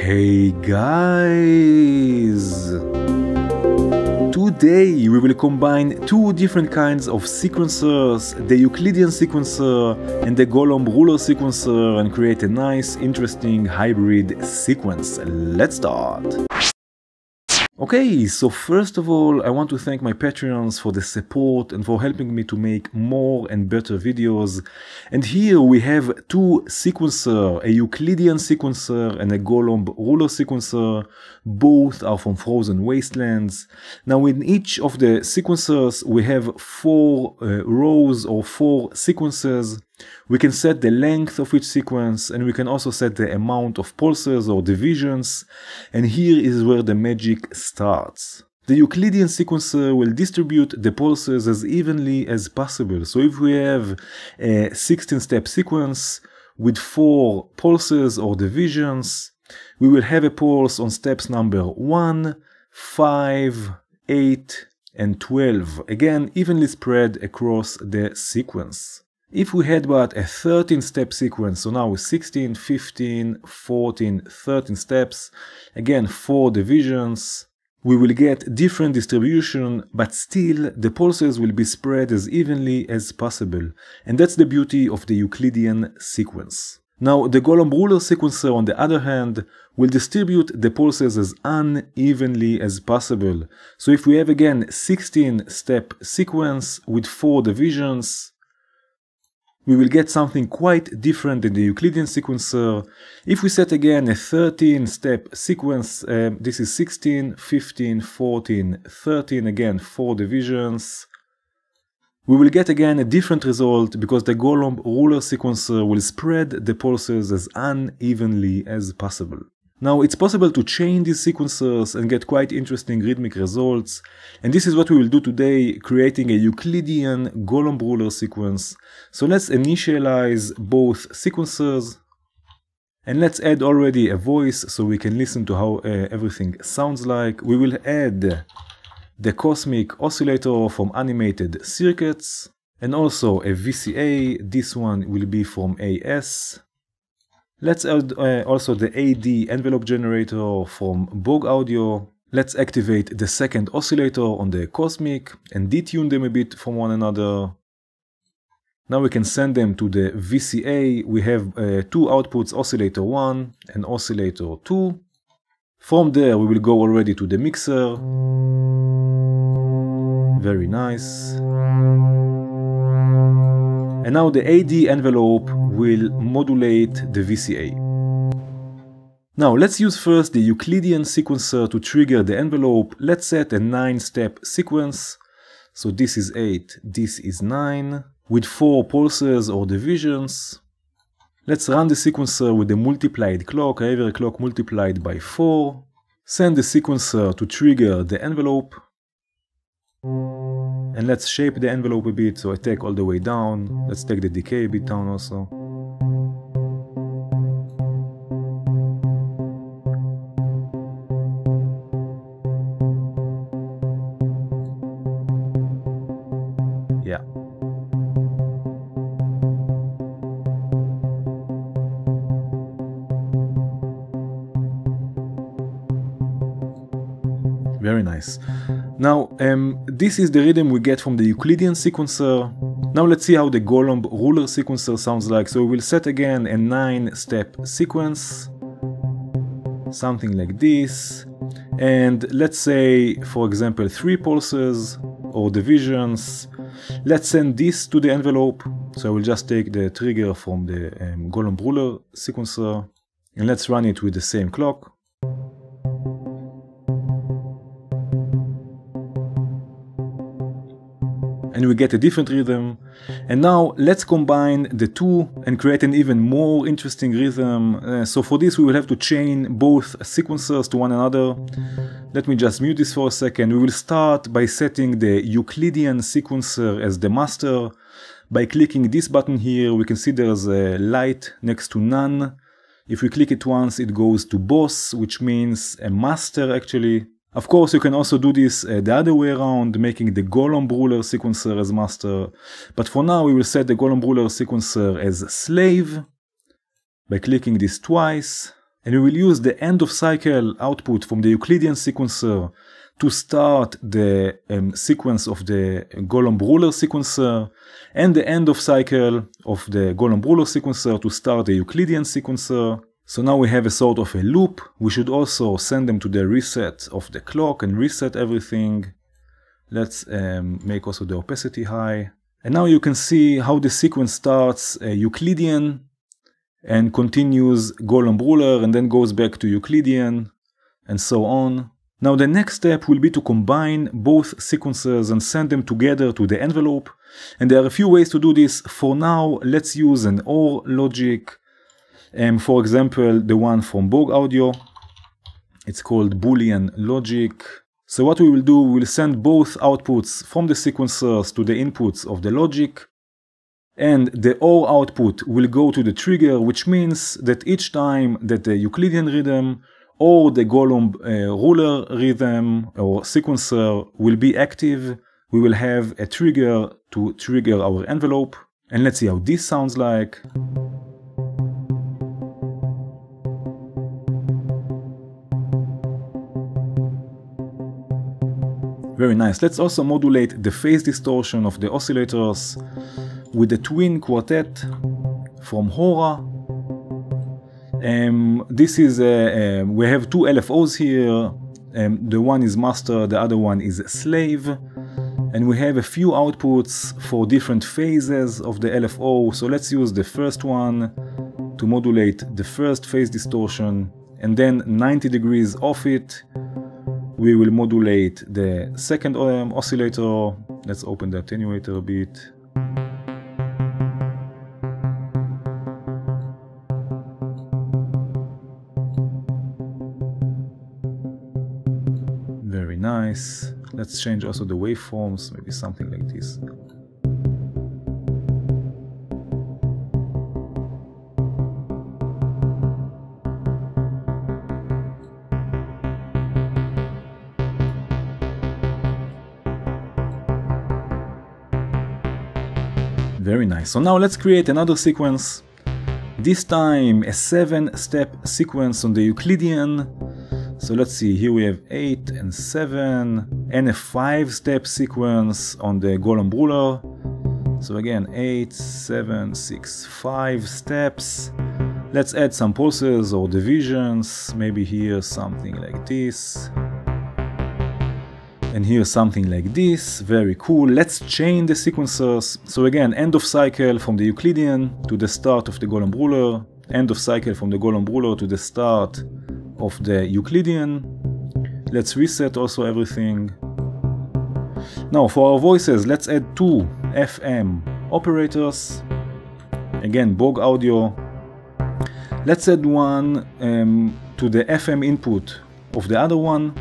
Hey guys! Today we will combine two different kinds of sequencers, the Euclidean sequencer and the Golomb ruler sequencer, and create a nice, interesting hybrid sequence. Let's start! Okay, so first of all, I want to thank my Patreons for the support and for helping me to make more and better videos. And here we have two sequencers, a Euclidean sequencer and a Golomb ruler sequencer. Both are from Frozen Wastelands. Now in each of the sequencers we have four rows or four sequences. We can set the length of each sequence, and we can also set the amount of pulses or divisions, and here is where the magic starts. The Euclidean sequencer will distribute the pulses as evenly as possible. So if we have a 16-step sequence with 4 pulses or divisions, we will have a pulse on steps number 1, 5, 8, and 12, again evenly spread across the sequence. If we had but a 13-step sequence, so now 16, 15, 14, 13 steps, again 4 divisions, we will get different distribution, but still the pulses will be spread as evenly as possible. And that's the beauty of the Euclidean sequence. Now the Golomb ruler sequencer, on the other hand, will distribute the pulses as unevenly as possible. So if we have again 16-step sequence with 4 divisions, we will get something quite different than the Euclidean sequencer. If we set again a 13-step sequence, this is 16, 15, 14, 13, again 4 divisions, we will get again a different result because the Golomb ruler sequencer will spread the pulses as unevenly as possible. Now it's possible to chain these sequencers and get quite interesting rhythmic results, and this is what we will do today, creating a Euclidean Golomb ruler sequence. So let's initialize both sequencers, and let's add already a voice so we can listen to how everything sounds like. We will add the Cosmic Oscillator from Animated Circuits, and also a VCA. This one will be from AS. Let's add also the AD envelope generator from Bogue Audio. Let's activate the second oscillator on the Cosmic and detune them a bit from one another. Now we can send them to the VCA. We have 2 outputs, oscillator 1 and oscillator 2. From there we will go already to the mixer. Very nice. And now the AD envelope will modulate the VCA. Now let's use first the Euclidean sequencer to trigger the envelope. Let's set a 9-step sequence. So this is 8, this is 9, with 4 pulses or divisions. Let's run the sequencer with the multiplied clock, either clock multiplied by 4. Send the sequencer to trigger the envelope. And let's shape the envelope a bit, so I take all the way down. Let's take the decay a bit down also. Yeah. Very nice. Now, this is the rhythm we get from the Euclidean sequencer. Now let's see how the Golomb ruler sequencer sounds like. So we will set again a 9-step sequence, something like this. And let's say, for example, 3 pulses or divisions. Let's send this to the envelope. So I will just take the trigger from the Golomb ruler sequencer and let's run it with the same clock. And we get a different rhythm. And now let's combine the two and create an even more interesting rhythm. So for this we will have to chain both sequencers to one another. Let me just mute this for a second. We will start by setting the Euclidean sequencer as the master. By clicking this button here, we can see there's a light next to none. If we click it once, it goes to boss, which means a master actually. Of course, you can also do this the other way around, making the Golomb ruler sequencer as master. But for now, we will set the Golomb ruler sequencer as slave by clicking this twice. and we will use the end of cycle output from the Euclidean sequencer to start the sequence of the Golomb-Ruller sequencer, and the end of cycle of the Golomb-Ruller sequencer to start the Euclidean sequencer. So now we have a sort of a loop. We should also send them to the reset of the clock and reset everything. Let's make also the opacity high. And now you can see how the sequence starts Euclidean and continues Golomb-Ruller and then goes back to Euclidean and so on. Now the next step will be to combine both sequences and send them together to the envelope. And there are a few ways to do this. For now, let's use an OR logic. For example, the one from Borg Audio. It's called Boolean logic. So what we will do, we will send both outputs from the sequencers to the inputs of the logic. And the OR output will go to the trigger, which means that each time that the Euclidean rhythm or the Golomb-Ruller rhythm or sequencer will be active, we will have a trigger to trigger our envelope. And let's see how this sounds like. Very nice. Let's also modulate the phase distortion of the oscillators with the twin quartet from Hora. This is we have two LFOs here. The one is master, the other one is slave, and we have a few outputs for different phases of the LFO. So let's use the first one to modulate the first phase distortion, and then 90 degrees off it we will modulate the second oscillator. Let's open the attenuator a bit. Very nice. Let's change also the waveforms, maybe something like this. Very nice. So now let's create another sequence. This time a 7-step sequence on the Euclidean. So let's see, here we have 8 and 7, and a 5-step sequence on the Golomb-Ruller. So again, 8, 7, 6, 5 steps. Let's add some pulses or divisions, maybe here something like this. And here something like this. Very cool. Let's chain the sequencers. So again, end of cycle from the Euclidean to the start of the Golomb-Ruller, end of cycle from the Golomb-Ruller to the start of the Euclidean. Let's reset also everything. Now for our voices, let's add 2 FM operators. Again, Borg Audio. Let's add one to the FM input of the other one.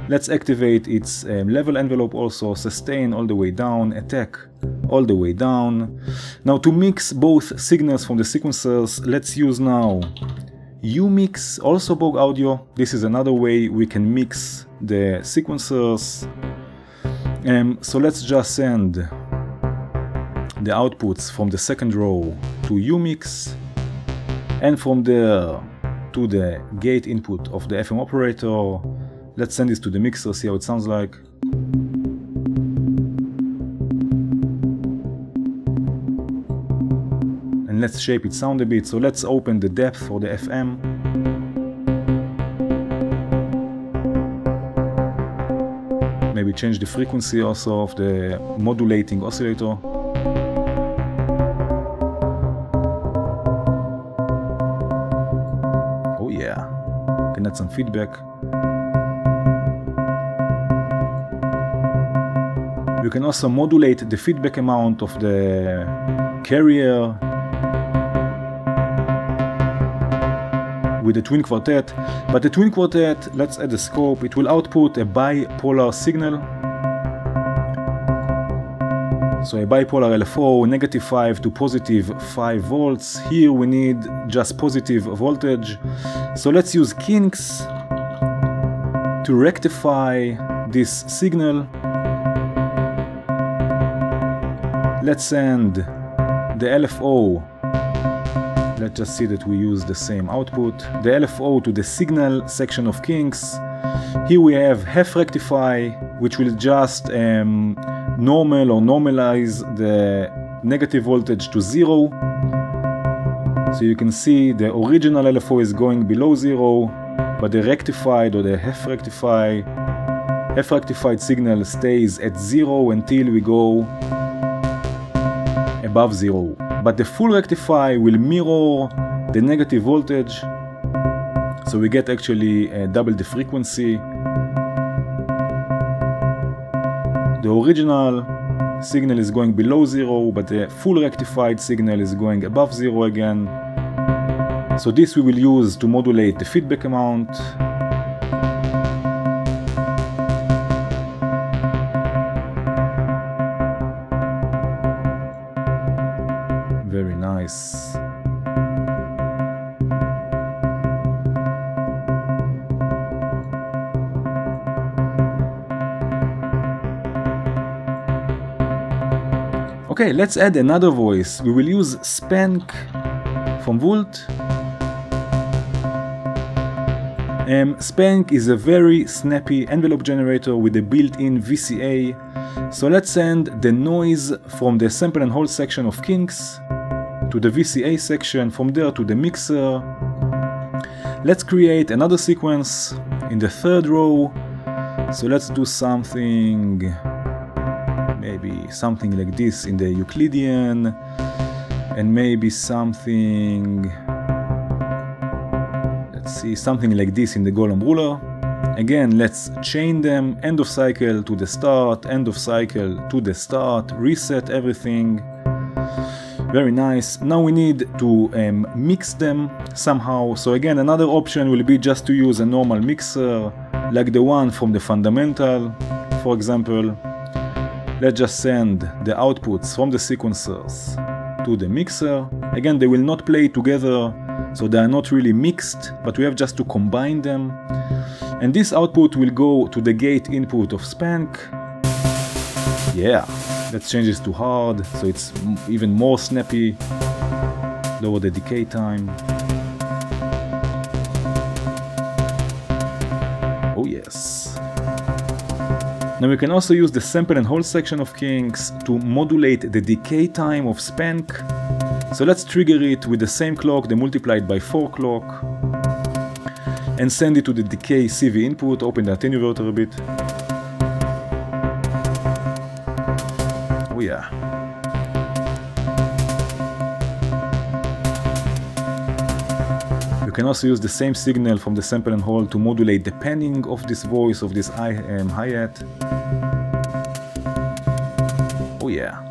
Let's activate its level envelope also, sustain all the way down, attack all the way down. Now to mix both signals from the sequencers, let's use now UMix, also Borg Audio. This is another way we can mix the sequencers. So let's just send the outputs from the second row to UMix, and from there to the gate input of the FM operator. Let's send this to the mixer, see how it sounds like. And let's shape its sound a bit. So let's open the depth for the FM. Maybe change the frequency also of the modulating oscillator. Oh yeah, can add some feedback. You can also modulate the feedback amount of the carrier with the twin quartet. But the twin quartet, let's add a scope. It will output a bipolar signal. So a bipolar LFO, -5 to +5 volts. Here we need just positive voltage. So let's use kinks to rectify this signal. Let's send the LFO let's just see that we use the same output. The LFO to the signal section of kinks. Here we have half rectify, which will just normal or normalize the negative voltage to 0. So you can see the original LFO is going below 0, but the rectified or the half rectified signal stays at 0 until we go above 0. But the full rectify will mirror the negative voltage, so we get actually double the frequency. The original signal is going below 0, but the full rectified signal is going above 0 again. So this we will use to modulate the feedback amount. Very nice. Okay, let's add another voice. We will use Spank from Vult. Spank is a very snappy envelope generator with a built-in VCA. So let's send the noise from the sample and hold section of kinks to the VCA section, from there to the mixer. Let's create another sequence in the third row. So let's do something, maybe something like this in the Euclidean, and maybe something, let's see, something like this in the Golomb ruler. Again, let's chain them, end of cycle to the start, end of cycle to the start, reset everything. Very nice. Now we need to mix them somehow. So again, another option will be just to use a normal mixer, like the one from the fundamental, for example. Let's just send the outputs from the sequencers to the mixer. Again, they will not play together, so they are not really mixed, but we have just to combine them. And this output will go to the gate input of Spank. Yeah, let's change this to hard, so it's even more snappy. Lower the decay time. Oh yes. Now we can also use the sample and hold section of kinks to modulate the decay time of Spank. So let's trigger it with the same clock, the multiplied by 4 clock, and send it to the decay CV input. Open the attenuator a bit. Oh yeah. You can also use the same signal from the sample and hold to modulate the panning of this voice, of this hi-hat. Oh yeah.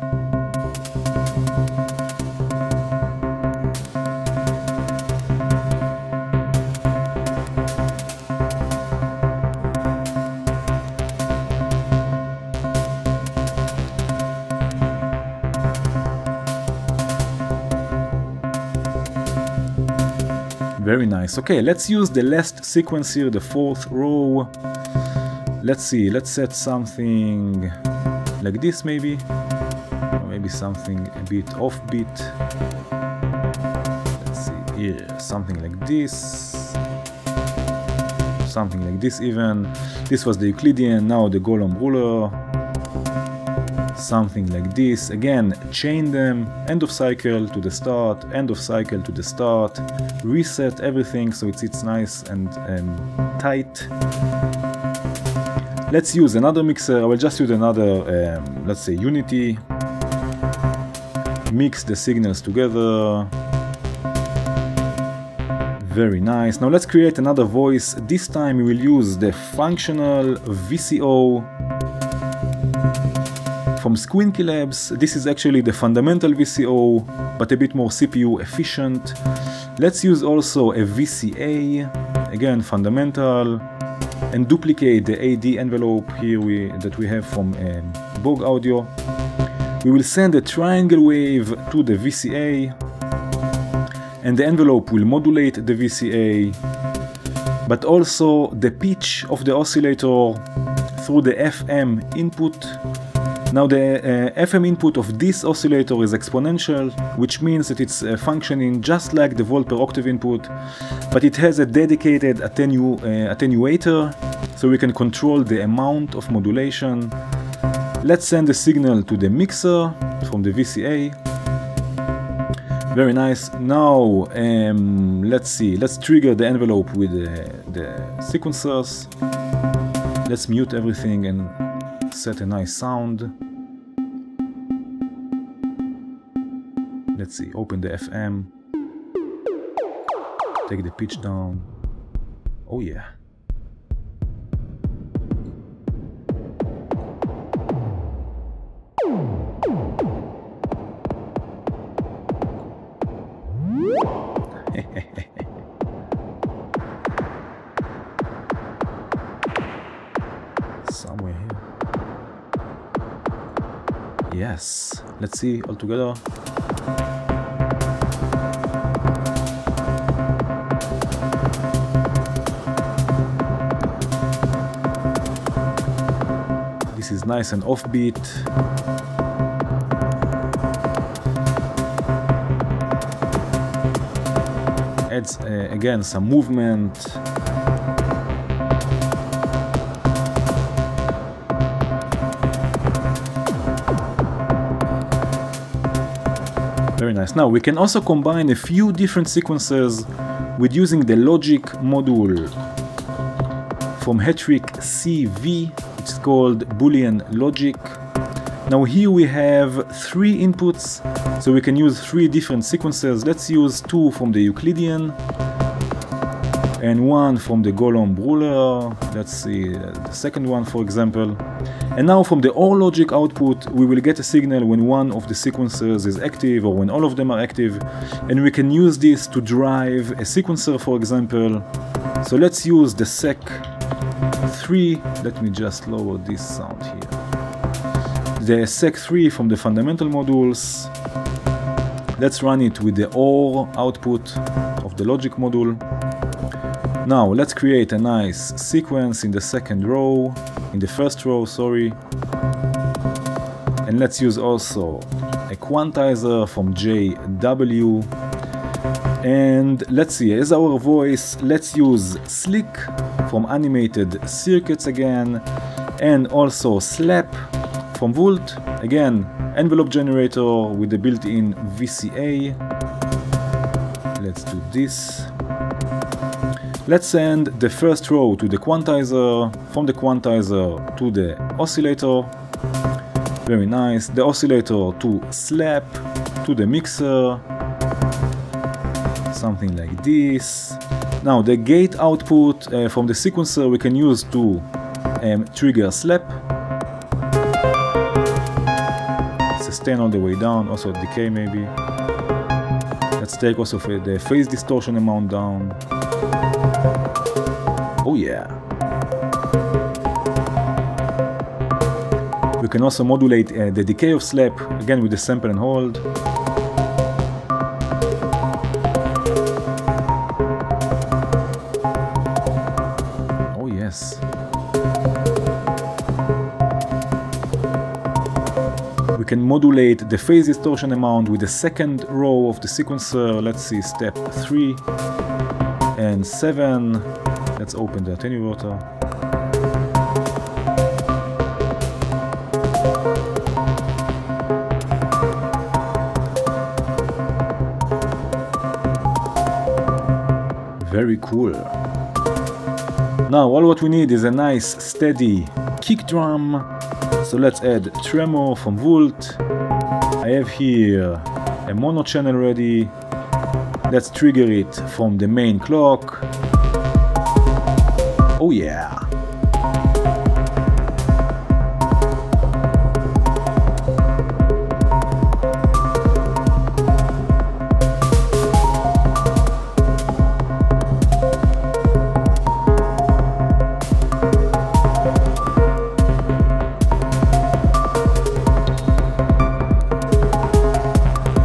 Very nice. Okay, let's use the last sequence here, the fourth row. Let's see, let's set something like this maybe, or maybe something a bit offbeat. Let's see here, something like this, something like this even. This was the Euclidean, now the Golomb ruler. Something like this. Again, chain them, end of cycle to the start, end of cycle to the start, reset everything so it sits nice and tight. Let's use another mixer. I will just use another, let's say Unity. Mix the signals together. Very nice. Now let's create another voice. This time we will use the functional VCO from Squinky Labs. This is actually the fundamental VCO, but a bit more CPU efficient. Let's use also a VCA, again fundamental, and duplicate the AD envelope here that we have from Bogue Audio. We will send a triangle wave to the VCA, and the envelope will modulate the VCA, but also the pitch of the oscillator through the FM input. Now the FM input of this oscillator is exponential, which means that it's functioning just like the volt per octave input, but it has a dedicated attenuator, so we can control the amount of modulation. Let's send the signal to the mixer from the VCA. Very nice. Now let's see, let's trigger the envelope with the sequencers. Let's mute everything and set a nice sound. Let's see, open the FM, take the pitch down. Oh yeah. Somewhere here. Yes, let's see all together. This is nice and offbeat. Adds again some movement. Very nice. Now we can also combine a few different sequences with using the logic module from Hetrick CV. It's called Boolean logic. Now here we have 3 inputs, so we can use 3 different sequences. Let's use 2 from the Euclidean and 1 from the Golomb-Ruller. Let's see the second one, for example. And now from the OR logic output, we will get a signal when one of the sequencers is active or when all of them are active. And we can use this to drive a sequencer, for example. So let's use the SEC3. Let me just lower this sound here. The SEC3 from the fundamental modules. Let's run it with the OR output of the logic module. Now let's create a nice sequence in the first row, sorry. And let's use also a quantizer from JW. And let's see, as our voice, let's use Slick from Animated Circuits again, and also Slap from Volt, again envelope generator with the built-in VCA. Let's do this. Let's send the first row to the quantizer, from the quantizer to the oscillator. Very nice. The oscillator to Slap, to the mixer. Something like this. Now the gate output from the sequencer we can use to trigger Slap. Sustain all the way down, also decay maybe. Let's take also the phase distortion amount down. Oh yeah. We can also modulate the decay of Slap, again with the sample and hold. Oh yes. We can modulate the phase distortion amount with the second row of the sequencer. Let's see, step 3 and 7. Let's open the attenuator. Very cool. Now all what we need is a nice steady kick drum. So let's add tremor from Volt. I have here a mono channel ready. Let's trigger it from the main clock. Oh yeah.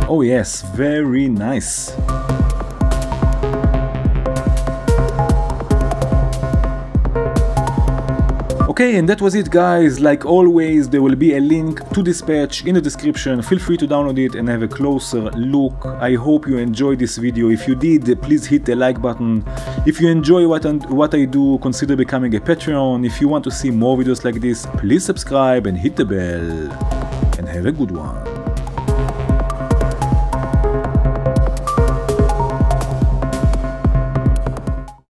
Oh yes, very nice. Okay, and that was it guys. Like always, there will be a link to this patch in the description. Feel free to download it and have a closer look. I hope you enjoyed this video. If you did, please hit the like button. If you enjoy what I do, consider becoming a Patreon. If you want to see more videos like this, please subscribe and hit the bell. And have a good one.